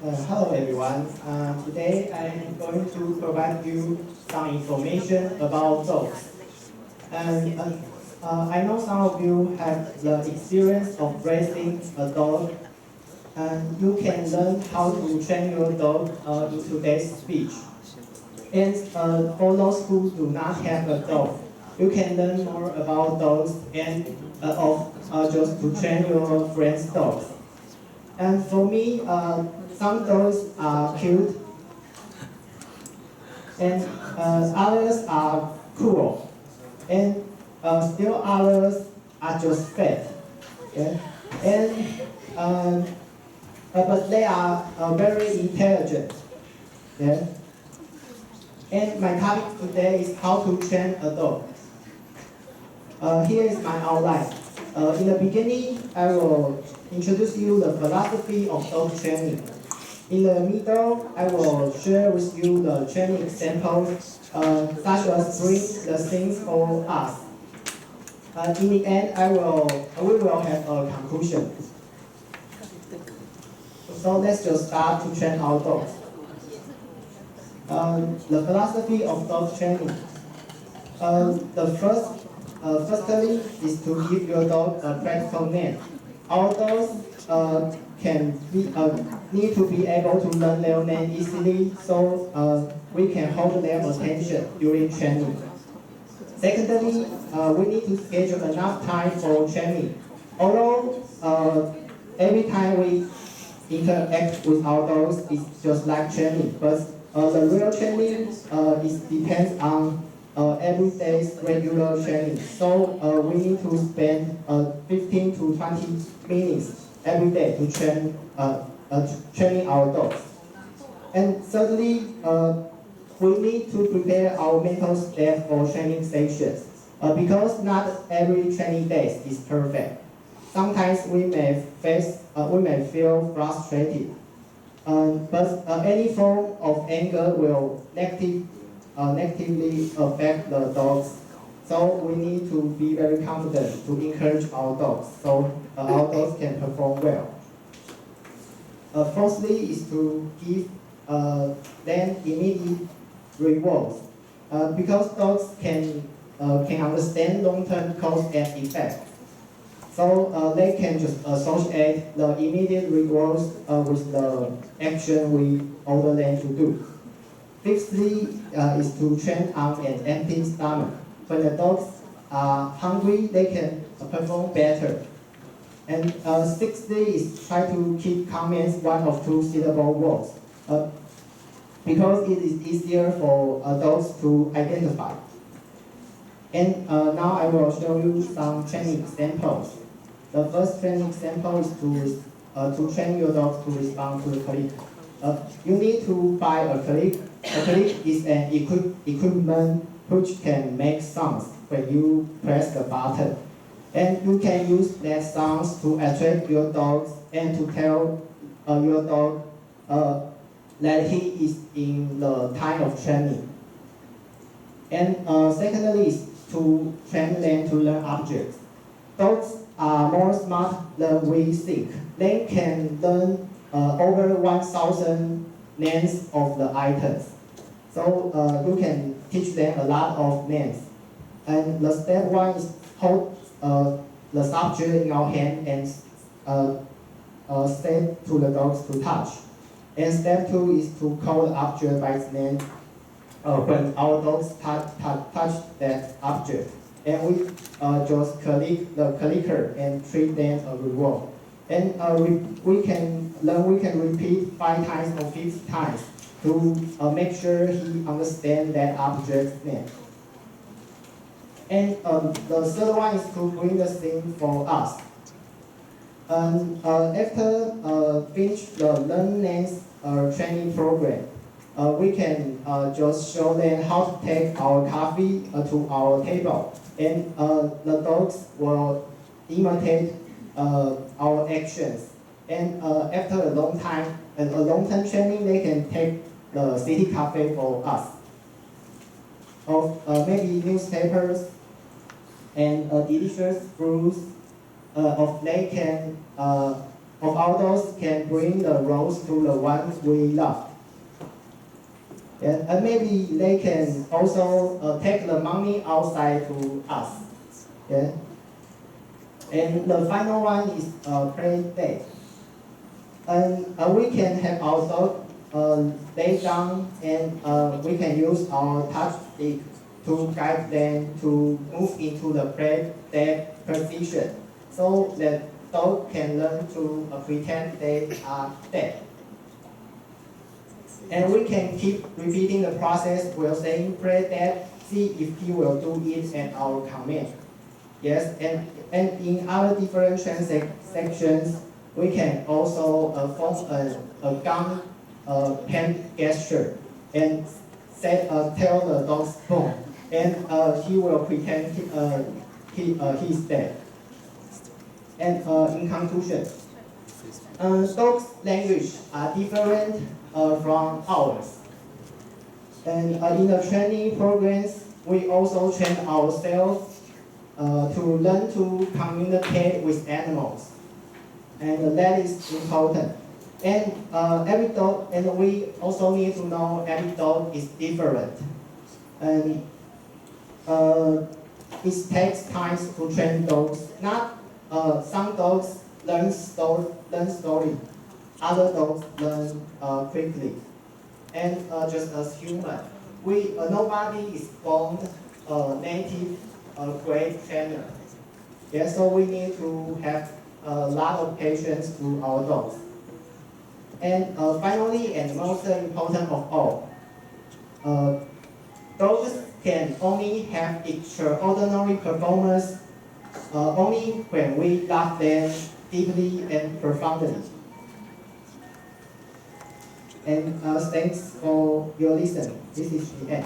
Hello everyone. Today I'm going to provide you some information about dogs. And I know some of you have the experience of raising a dog, and you can learn how to train your dog in today's speech. And for those who do not have a dog, you can learn more about dogs and just to train your friend's dogs. And for me, some dogs are cute and others are cruel, and still others are just fat. Okay? And but they are very intelligent. Yeah? And my topic today is how to train a dog. Here is my outline. In the beginning, I will introduce you the philosophy of dog training. In the middle, I will share with you the training examples, such as bring the things for us. In the end, we will have a conclusion. So let's just start to train our dogs. The philosophy of dog training. Firstly is to give your dog a practical name. Our dogs need to be able to learn their name easily, so we can hold their attention during training. Secondly, we need to schedule enough time for training. Although every time we interact with our dogs is just like training, but the real training depends on every day's regular training. So we need to spend 15 to 20 minutes every day to training our dogs. And thirdly, we need to prepare our mental state for training sessions because not every training day is perfect. Sometimes we may feel frustrated, but any form of anger will negatively affect the dogs. So we need to be very confident to encourage our dogs so our dogs can perform well. Fourthly is to give them immediate rewards because dogs can understand long-term cause and effect. So they can just associate the immediate rewards with the action we order them to do. Fifthly is to train on an empty stomach. When the dogs are hungry, they can perform better. And sixthly is try to keep comments one of two syllable words because it is easier for dogs to identify. And now I will show you some training examples. The first training example is to train your dog to respond to a click. You need to buy a click. A click is an equipment which can make sounds when you press the button. And you can use that sounds to attract your dogs and to tell your dog that he is in the time of training. And secondly is to train them to learn objects. Dogs are more smart than we think. They can learn over 1,000 names of the items. So you can teach them a lot of names. And the step one is hold the subject in your hand and say to the dogs to touch. And step two is to call the object by its name when our dogs touch that object. And we just click the clicker and treat them a reward. And we can repeat 5 times or 50 times to make sure he understands that object's name. And the third one is to bring the thing for us. After finish the learn names training program, we can just show them how to take our coffee to our table, and the dogs will imitate our actions. And after a long time training, they can take the city cafe for us. Of maybe newspapers and delicious fruits, of they can of our dogs can bring the rose to the one we love. And maybe they can also take the money outside to us. Yeah. And the final one is play date. And we can have our dog lay down, and we can use our touch stick to guide them to move into the play date position, so that dog can learn to pretend they are dead. And we can keep repeating the process while saying play dead, see if he will do it at our command. Yes, and in other different transactions, we can also form a gun pen gesture and tell the dog's boom, and he will pretend he's dead. And in conclusion, dogs' language are different from ours. And in the training programs, we also train ourselves to learn to communicate with animals, and that is important. And every dog, and we also need to know every dog is different, and it takes time to train dogs. Not some dogs learn story, other dogs learn quickly, and just as human, nobody is born native great trainer. Yeah, so we need to have a lot of patience to our dogs. And finally, and most important of all, dogs can only have extraordinary performance only when we love them deeply and profoundly. And thanks for your listening. This is the end.